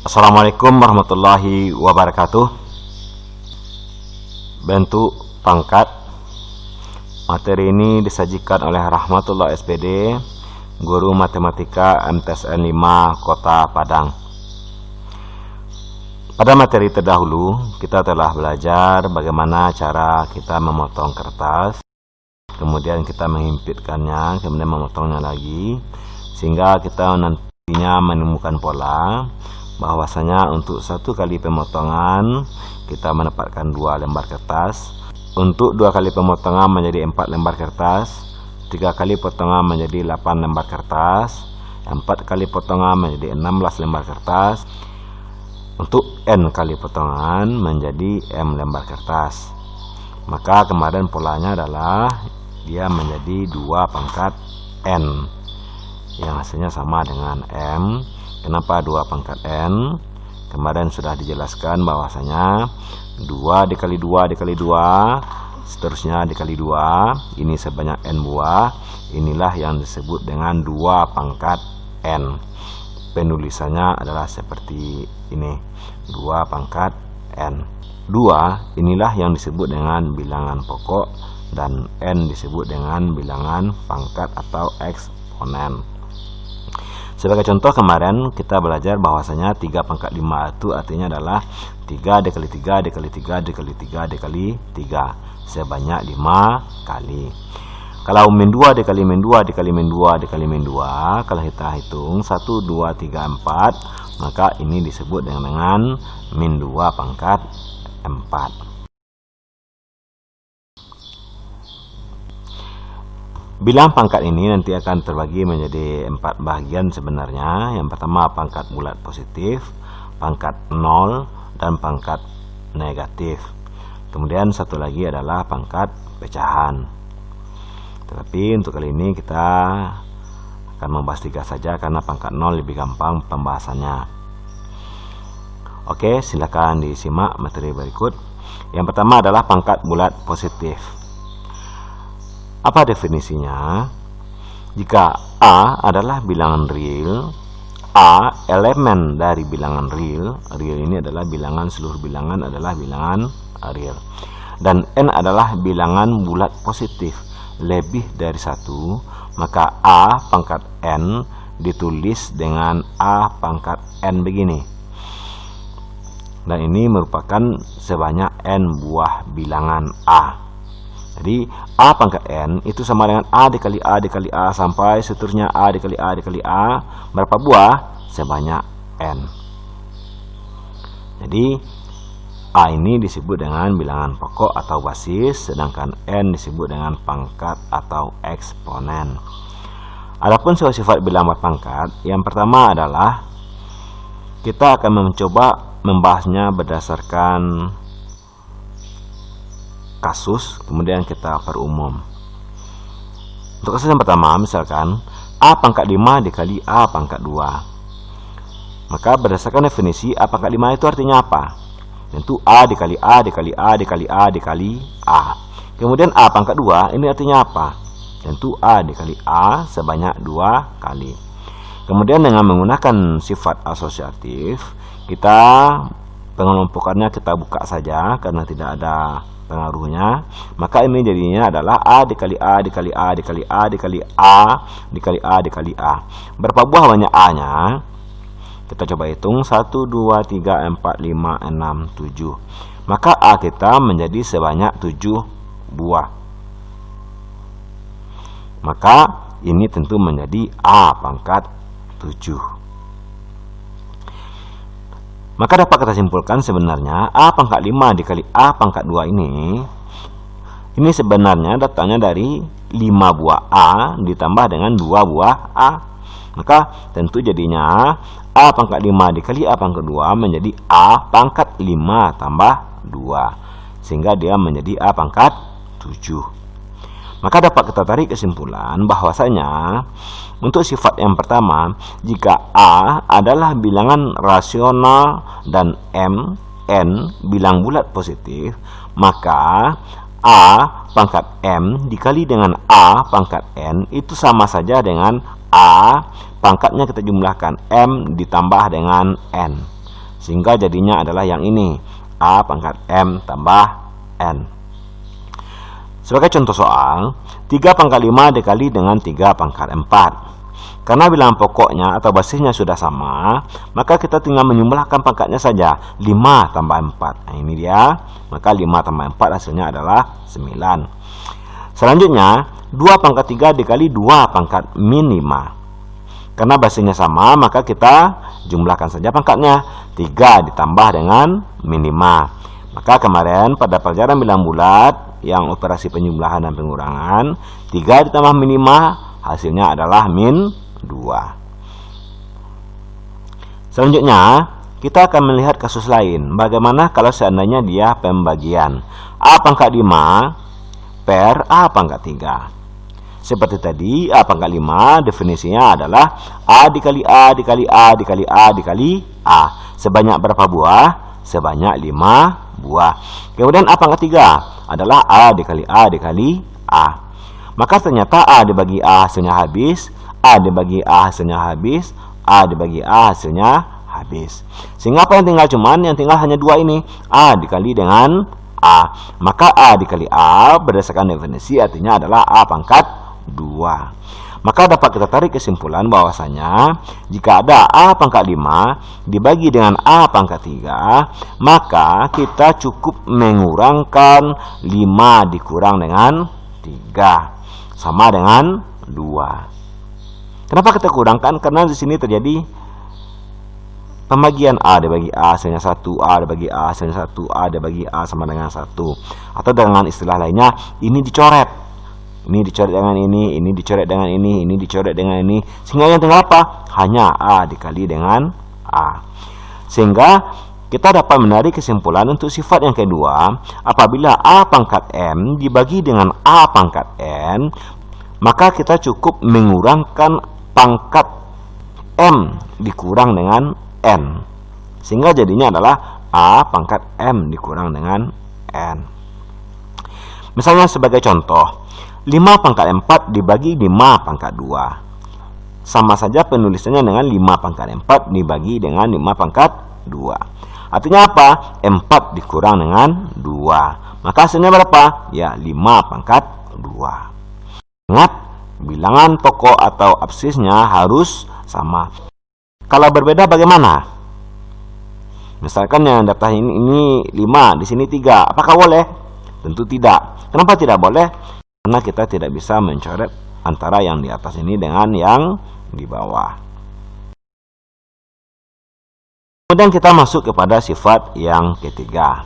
Assalamualaikum warahmatullahi wabarakatuh. Bentuk pangkat. Materi ini disajikan oleh Rahmatullah SPD, Guru Matematika MTSN 5 Kota Padang. Pada materi terdahulu, kita telah belajar bagaimana cara kita memotong kertas, kemudian kita menghimpitkannya, kemudian memotongnya lagi, sehingga kita nantinya menemukan pola bahwasanya untuk satu kali pemotongan kita menempatkan 2 lembar kertas, untuk 2 kali pemotongan menjadi 4 lembar kertas, 3 kali potongan menjadi 8 lembar kertas, 4 kali potongan menjadi 16 lembar kertas, untuk N kali potongan menjadi M lembar kertas. Maka kemarin polanya adalah dia menjadi 2 pangkat N yang hasilnya sama dengan M. Kenapa 2 pangkat N? Kemarin sudah dijelaskan bahwasanya 2 dikali 2 dikali 2, seterusnya dikali 2, ini sebanyak N buah. Inilah yang disebut dengan 2 pangkat N. Penulisannya adalah seperti ini, 2 pangkat N. 2 inilah yang disebut dengan bilangan pokok, dan N disebut dengan bilangan pangkat atau eksponen. Sebagai contoh, kemarin kita belajar bahwasanya 3 pangkat 5 itu artinya adalah 3 dikali 3 dikali 3 dikali 3 dikali 3, sebanyak 5 kali. Kalau min 2 dikali min 2 dikali min 2 dikali min 2, kalau kita hitung 1, 2, 3, 4, maka ini disebut dengan min 2 pangkat 4. Bilang pangkat ini nanti akan terbagi menjadi 4 bagian sebenarnya. Yang pertama pangkat bulat positif, pangkat 0, dan pangkat negatif. Kemudian satu lagi adalah pangkat pecahan. Tetapi untuk kali ini kita akan membahas 3 saja karena pangkat 0 lebih gampang pembahasannya. Oke, silakan disimak materi berikut. Yang pertama adalah pangkat bulat positif. Apa definisinya? Jika A adalah bilangan real, A elemen dari bilangan real ini adalah bilangan, seluruh bilangan adalah bilangan real, dan N adalah bilangan bulat positif lebih dari 1, maka A pangkat N ditulis dengan A pangkat N begini. Dan ini merupakan sebanyak N buah bilangan A. Jadi A pangkat N itu sama dengan A dikali A dikali A sampai seterusnya A dikali A dikali A. Berapa buah? Sebanyak N. Jadi A ini disebut dengan bilangan pokok atau basis, sedangkan N disebut dengan pangkat atau eksponen. Adapun sifat-sifat bilangan berpangkat, yang pertama adalah kita akan mencoba membahasnya berdasarkan kasus, kemudian kita perumum. Untuk kasus yang pertama, misalkan A pangkat 5 dikali A pangkat 2. Maka berdasarkan definisi A pangkat 5 itu artinya apa? Tentu A dikali A dikali A dikali A dikali A. Kemudian A pangkat 2 ini artinya apa? Tentu A dikali A sebanyak 2 kali. Kemudian dengan menggunakan sifat asosiatif, kita pengelompokannya kita buka saja karena tidak ada pengaruhnya. Maka ini jadinya adalah A dikali A dikali A dikali A dikali A dikali A dikali A. Berapa buah banyak A nya? Kita coba hitung 1, 2, 3, 4, 5, 6, 7. Maka A kita menjadi sebanyak 7 buah. Maka ini tentu menjadi A pangkat 7. Maka dapat kita simpulkan sebenarnya A pangkat 5 dikali A pangkat 2 ini sebenarnya datangnya dari 5 buah A ditambah dengan 2 buah A. Maka tentu jadinya A pangkat 5 dikali A pangkat 2 menjadi A pangkat 5 tambah 2, sehingga dia menjadi A pangkat 7. Maka dapat kita tarik kesimpulan bahwasanya untuk sifat yang pertama, jika A adalah bilangan rasional dan N bilang bulat positif, maka A pangkat M dikali dengan A pangkat N itu sama saja dengan A pangkatnya kita jumlahkan M ditambah dengan N. Sehingga jadinya adalah yang ini, A pangkat M tambah N. Sebagai contoh soal, 3 pangkat 5 dikali dengan 3 pangkat 4. Karena bilangan pokoknya atau basisnya sudah sama, maka kita tinggal menjumlahkan pangkatnya saja, 5 tambah 4. Nah, ini dia, maka 5 tambah 4 hasilnya adalah 9. Selanjutnya, 2 pangkat 3 dikali 2 pangkat min 5. Karena basisnya sama, maka kita jumlahkan saja pangkatnya, 3 ditambah dengan min 5. Maka kemarin pada pelajaran bilangan bulat yang operasi penjumlahan dan pengurangan, 3 ditambah min 5 hasilnya adalah min 2. Selanjutnya, kita akan melihat kasus lain. Bagaimana kalau seandainya dia pembagian A pangkat 5 per A pangkat 3. Seperti tadi, A pangkat 5 definisinya adalah A dikali A dikali A dikali A dikali A. Sebanyak berapa buah? Sebanyak 5 buah. Kemudian A pangkat 3 adalah A dikali A dikali A. Maka ternyata A dibagi A hasilnya habis, A dibagi A hasilnya habis, A dibagi A hasilnya habis. Sehingga apa yang tinggal cuman, yang tinggal hanya 2 ini, A dikali dengan A. Maka A dikali A berdasarkan definisi artinya adalah A pangkat 2. Maka dapat kita tarik kesimpulan bahwasanya jika ada A pangkat 5 dibagi dengan A pangkat 3, maka kita cukup mengurangkan 5 dikurang dengan 3 sama dengan 2. Kenapa kita kurangkan? Karena di sini terjadi pembagian A dibagi A hasilnya 1, A dibagi A hasilnya 1, A dibagi A sama dengan 1. Atau dengan istilah lainnya, ini dicoret. Ini dicoret dengan ini dicoret dengan ini dicoret dengan ini. Sehingga yang tinggal apa? Hanya A dikali dengan A. Sehingga kita dapat menarik kesimpulan untuk sifat yang kedua, apabila A pangkat M dibagi dengan A pangkat N, maka kita cukup mengurangkan pangkat M dikurang dengan N. Sehingga jadinya adalah A pangkat M dikurang dengan N. Misalnya sebagai contoh, 5 pangkat 4 dibagi 5 pangkat 2. Sama saja penulisannya dengan 5 pangkat 4 dibagi dengan 5 pangkat 2. Artinya apa? 4 dikurang dengan 2. Maka hasilnya berapa? Ya, 5 pangkat 2. Ingat, bilangan pokok atau absisnya harus sama. Kalau berbeda bagaimana? Misalkan yang daftar ini 5, di sini 3. Apakah boleh? Tentu tidak. Kenapa tidak boleh? Karena kita tidak bisa mencoret antara yang di atas ini dengan yang di bawah. Kemudian kita masuk kepada sifat yang ketiga.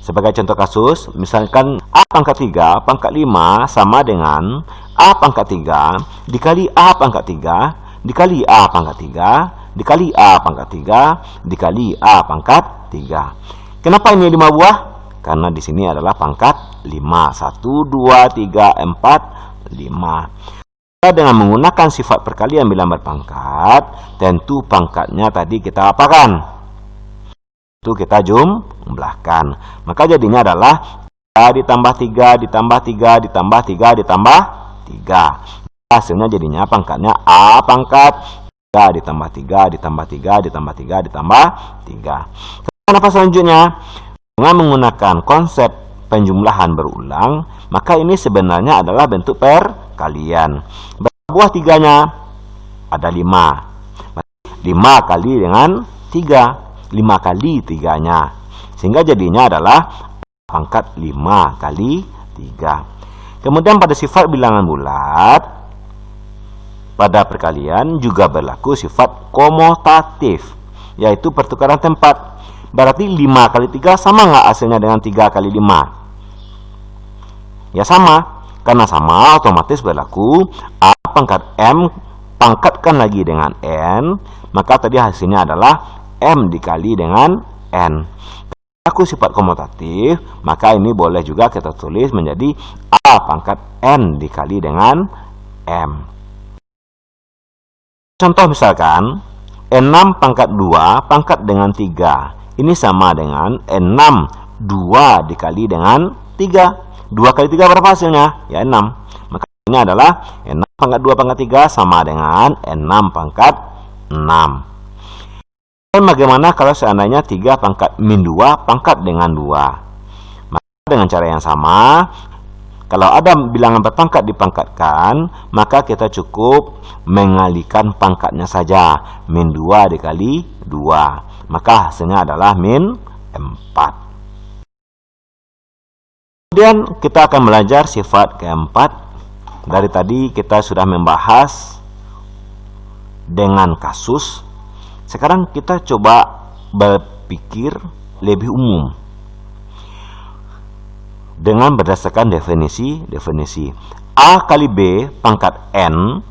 Sebagai contoh kasus, misalkan A pangkat 3 pangkat 5 sama dengan A pangkat 3 dikali A pangkat 3 dikali A pangkat 3 dikali A pangkat 3 dikali A pangkat 3. Kenapa ini 5 buah? Karena di sini adalah pangkat 5. 1, 2, 3, 4, 5. Dengan menggunakan sifat perkalian bilangan berpangkat, tentu pangkatnya tadi kita apakan? Itu kita jumlahkan. Maka jadinya adalah 3 ditambah 3 ditambah 3 ditambah 3 ditambah 3. Hasilnya jadinya pangkatnya A pangkat 3 ditambah 3 ditambah 3 ditambah 3 ditambah 3. Kenapa selanjutnya? Dengan menggunakan konsep penjumlahan berulang, maka ini sebenarnya adalah bentuk perkalian. Berapa buah 3-nya? Ada 5. 5 kali dengan 3. 5 kali 3-nya. Sehingga jadinya adalah pangkat 5 kali 3. Kemudian pada sifat bilangan bulat, pada perkalian juga berlaku sifat komutatif, yaitu pertukaran tempat. Berarti 5 kali 3 sama nggak hasilnya dengan 3 kali 5? Ya sama. Karena sama, otomatis berlaku A pangkat M pangkatkan lagi dengan N, maka tadi hasilnya adalah M dikali dengan N. Aku sifat komutatif, maka ini boleh juga kita tulis menjadi A pangkat N dikali dengan M. Contoh misalkan 6 pangkat 2 pangkat dengan 3. Ini sama dengan 6 2 dikali dengan 3. 2 kali 3 berapa hasilnya? Ya 6. Maka ini adalah 6 pangkat 2 pangkat 3 sama dengan 6 pangkat 6. bagaimana kalau seandainya 3 pangkat min 2 pangkat dengan 2? Maka dengan cara yang sama, kalau ada bilangan berpangkat dipangkatkan, maka kita cukup mengalihkan pangkatnya saja. Min 2 dikali 2. Maka hasilnya adalah min 4. Kemudian kita akan belajar sifat keempat. Dari tadi kita sudah membahas dengan kasus. Sekarang kita coba berpikir lebih umum dengan berdasarkan definisi. A kali B pangkat N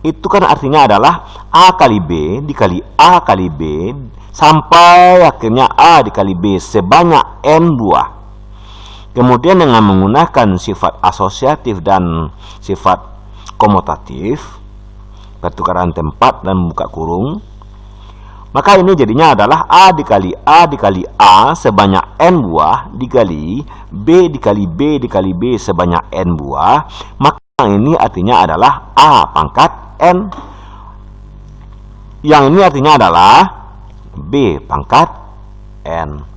itu kan artinya adalah A kali B dikali A kali B sampai akhirnya A dikali B sebanyak N buah. Kemudian dengan menggunakan sifat asosiatif dan sifat komutatif, pertukaran tempat dan buka kurung, maka ini jadinya adalah A dikali A sebanyak N buah dikali B dikali B dikali B sebanyak N buah. Maka ini artinya adalah A pangkat N. Yang ini artinya adalah B pangkat N.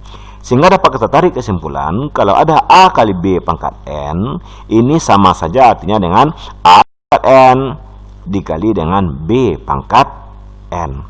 Sehingga dapat kita tarik kesimpulan, kalau ada A kali B pangkat N, ini sama saja artinya dengan A pangkat N dikali dengan B pangkat N.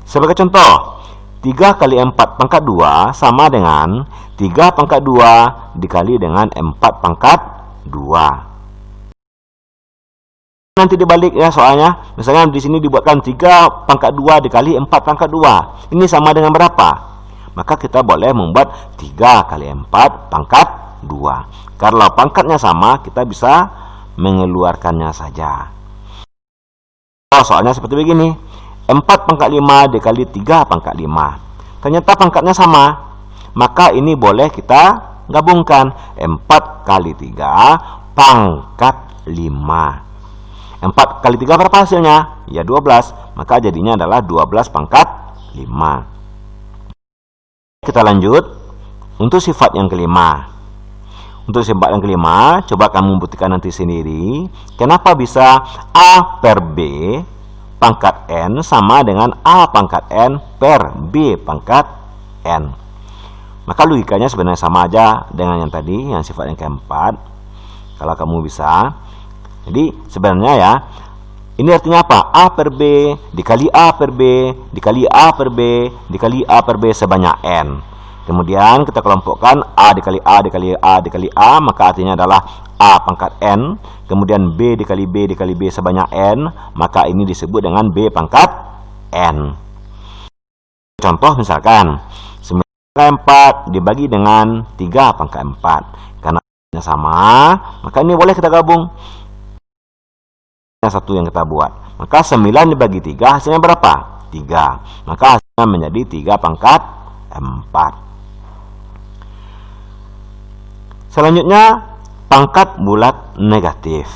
Sebagai contoh, 3 kali 4 pangkat 2 sama dengan 3 pangkat 2 dikali dengan 4 pangkat 2. Nanti dibalik ya soalnya. Misalnya di sini dibuatkan 3 pangkat 2 dikali 4 pangkat 2. Ini sama dengan berapa? Maka kita boleh membuat 3 kali 4 pangkat 2. Kalau pangkatnya sama, kita bisa mengeluarkannya saja. Soalnya seperti begini. 4 pangkat 5 dikali 3 pangkat 5. Ternyata pangkatnya sama. Maka ini boleh kita gabungkan. 4 kali 3 pangkat 5. 4 kali 3 berapa hasilnya? Ya 12. Maka jadinya adalah 12 pangkat 5. Kita lanjut untuk sifat yang kelima. Untuk sifat yang kelima, coba kamu buktikan nanti sendiri. Kenapa bisa A per B pangkat N sama dengan A pangkat N per B pangkat N? Maka logikanya sebenarnya sama aja dengan yang tadi, yang sifat yang keempat. Kalau kamu bisa. Jadi sebenarnya ya, ini artinya apa? A per B dikali A per B dikali A per B dikali A per B sebanyak N. Kemudian kita kelompokkan A dikali A dikali A dikali A, maka artinya adalah A pangkat N. Kemudian B dikali B dikali B sebanyak N, maka ini disebut dengan B pangkat N. Contoh misalkan 9 pangkat 4 dibagi dengan 3 pangkat 4. Karena sama, maka ini boleh kita gabung. Satu yang kita buat, maka 9 dibagi 3 hasilnya berapa? 3. Maka hasilnya menjadi 3 pangkat 4. Selanjutnya pangkat bulat negatif.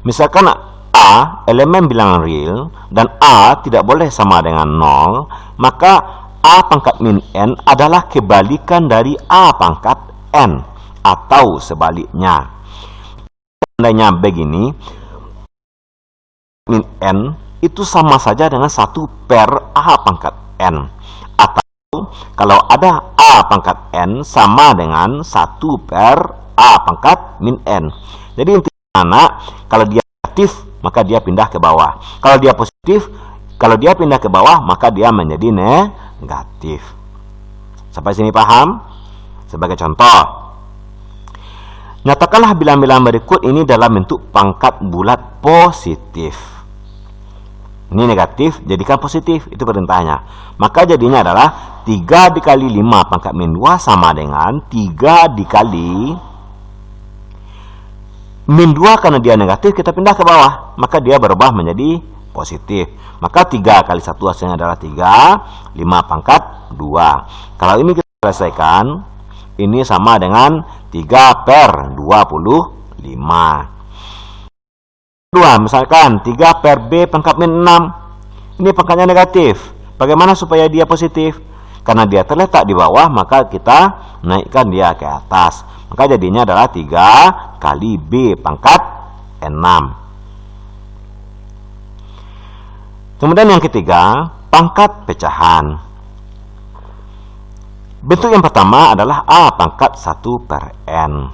Misalkan A elemen bilangan real dan A tidak boleh sama dengan 0, maka A pangkat min N adalah kebalikan dari A pangkat N atau sebaliknya. Seandainya begini, min N itu sama saja dengan 1 per A pangkat N. Atau kalau ada A pangkat N sama dengan 1 per A pangkat min N. Jadi intinya kalau dia negatif maka dia pindah ke bawah. Kalau dia positif, kalau dia pindah ke bawah maka dia menjadi negatif. Sampai sini paham? Sebagai contoh, nyatakanlah bilangan-bilangan berikut ini dalam bentuk pangkat bulat positif. Ini negatif, jadikan positif. Itu perintahnya. Maka jadinya adalah 3 dikali 5 pangkat min 2 sama dengan 3 dikali min 2. Karena dia negatif, kita pindah ke bawah. Maka dia berubah menjadi positif. Maka 3 kali 1 hasilnya adalah 3. 5 pangkat 2. Kalau ini kita selesaikan, ini sama dengan 3 per 25. 2, misalkan 3 per B pangkat min 6. Ini pangkatnya negatif. Bagaimana supaya dia positif? Karena dia terletak di bawah, maka kita naikkan dia ke atas. Maka jadinya adalah 3 kali B pangkat 6. Kemudian yang ketiga, pangkat pecahan. Bentuk yang pertama adalah A pangkat 1 per N.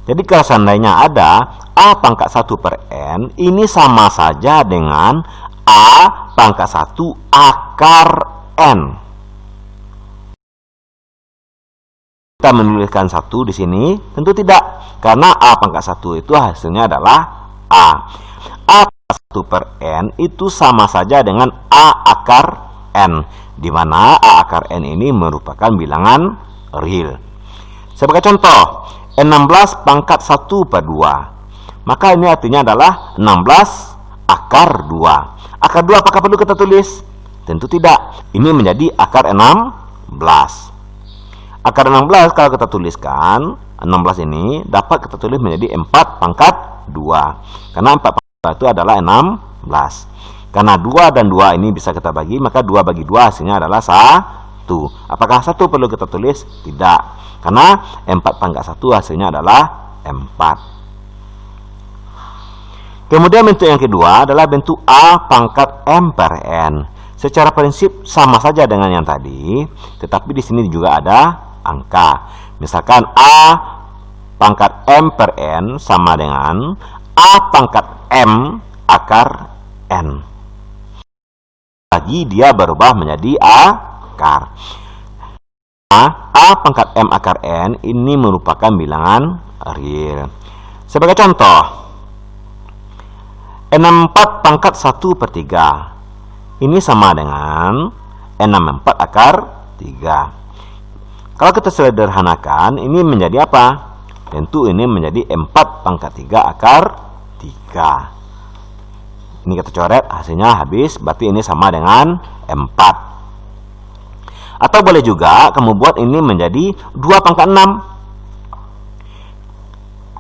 Jadi kalau seandainya ada A pangkat 1 per N, ini sama saja dengan A pangkat 1 akar N. Kita menuliskan 1 di sini? Tentu tidak, karena A pangkat 1 itu hasilnya adalah A. A pangkat 1 per N itu sama saja dengan A akar N, di mana A akar N ini merupakan bilangan real. Sebagai contoh, 16 pangkat 1 per 2. Maka ini artinya adalah 16 akar 2. Akar 2 apakah perlu kita tulis? Tentu tidak. Ini menjadi akar 16. Akar 16 kalau kita tuliskan, 16 ini dapat kita tulis menjadi 4 pangkat 2. Karena 4 pangkat 2 itu adalah 16. Karena 2 dan 2 ini bisa kita bagi, maka 2 bagi 2 hasilnya adalah 1. Apakah 1 perlu kita tulis? Tidak. Karena 4 pangkat 1 hasilnya adalah 4. Kemudian bentuk yang kedua adalah bentuk A pangkat M per N. Secara prinsip sama saja dengan yang tadi, tetapi di sini juga ada angka. Misalkan A pangkat M per N sama dengan A pangkat M akar N. Lagi dia berubah menjadi akar. A pangkat M akar N ini merupakan bilangan real. Sebagai contoh, 64 pangkat 1 per 3. Ini sama dengan 64 akar 3. Kalau kita sederhanakan, ini menjadi apa? Tentu ini menjadi 4 pangkat 3 akar 3. Ini kita coret, hasilnya habis, berarti ini sama dengan 4. Atau boleh juga kamu buat ini menjadi 2 pangkat 6.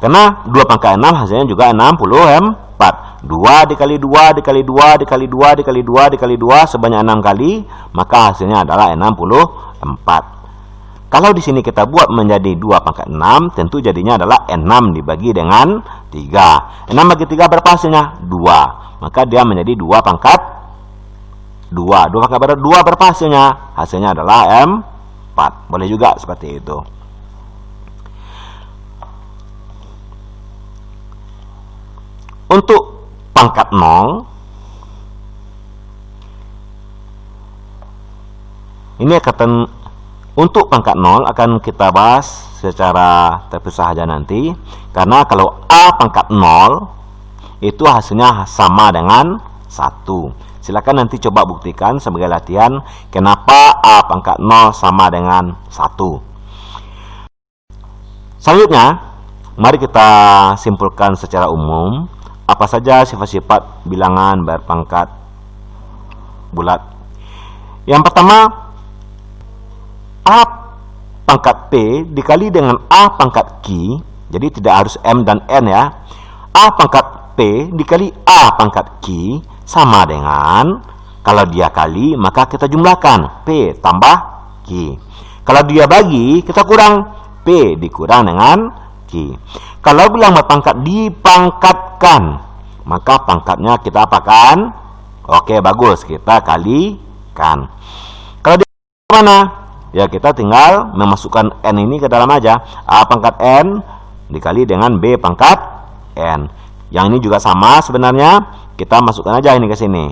Karena 2 pangkat 6 hasilnya juga 64. 2 dikali 2 dikali 2 dikali 2 dikali 2 dikali 2 sebanyak 6 kali, maka hasilnya adalah 64. Kalau di sini kita buat menjadi 2 pangkat 6, tentu jadinya adalah 6 dibagi dengan 3. 6 bagi 3 berapa hasilnya? 2. Maka dia menjadi 2 pangkat 2. 2 pangkat 2 berapa hasilnya? Hasilnya adalah 4. Boleh juga seperti itu. Untuk pangkat 0, ini akan untuk pangkat 0 akan kita bahas secara terpisah saja nanti. Karena kalau A pangkat 0 itu hasilnya sama dengan 1. Silakan nanti coba buktikan sebagai latihan kenapa A pangkat 0 sama dengan 1. Selanjutnya, mari kita simpulkan secara umum apa saja sifat-sifat bilangan berpangkat bulat. Yang pertama, A pangkat P dikali dengan A pangkat Q, jadi tidak harus M dan N ya. A pangkat P dikali A pangkat Q sama dengan, kalau dia kali maka kita jumlahkan P tambah Q. Kalau dia bagi, kita kurang P dikurang dengan Q. Kalau bilang berpangkat dipangkatkan, maka pangkatnya kita apakan? Oke, bagus, kita kalikan. Kalau di mana? Ya, kita tinggal memasukkan N ini ke dalam aja. A pangkat N dikali dengan B pangkat N. Yang ini juga sama sebenarnya. Kita masukkan aja ini ke sini.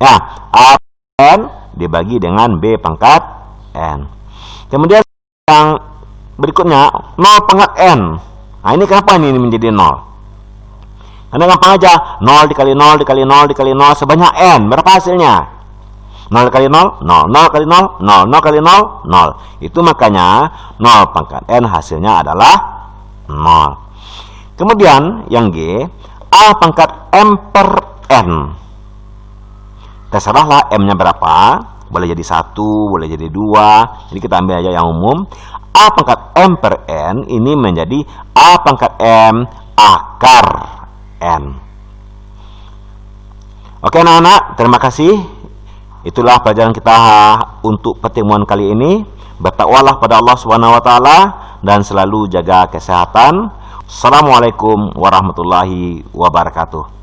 Ya, A N dibagi dengan B pangkat N. Kemudian yang berikutnya 0 pangkat N. Nah, ini kenapa ini menjadi 0? Karena gampang aja. 0 dikali 0 dikali 0 dikali 0 sebanyak N. Berapa hasilnya? 0 kali 0, 0. 0 kali 0, 0. 0 kali 0, 0. Itu makanya 0 pangkat N hasilnya adalah 0. Kemudian yang G, A pangkat M per N. Terserahlah M-nya berapa. Boleh jadi 1, boleh jadi 2. Jadi kita ambil aja yang umum. A pangkat M per N ini menjadi A pangkat M akar N. Oke anak-anak, terima kasih. Itulah pelajaran kita untuk pertemuan kali ini. Bertakwalah pada Allah SWT dan selalu jaga kesehatan. Assalamualaikum warahmatullahi wabarakatuh.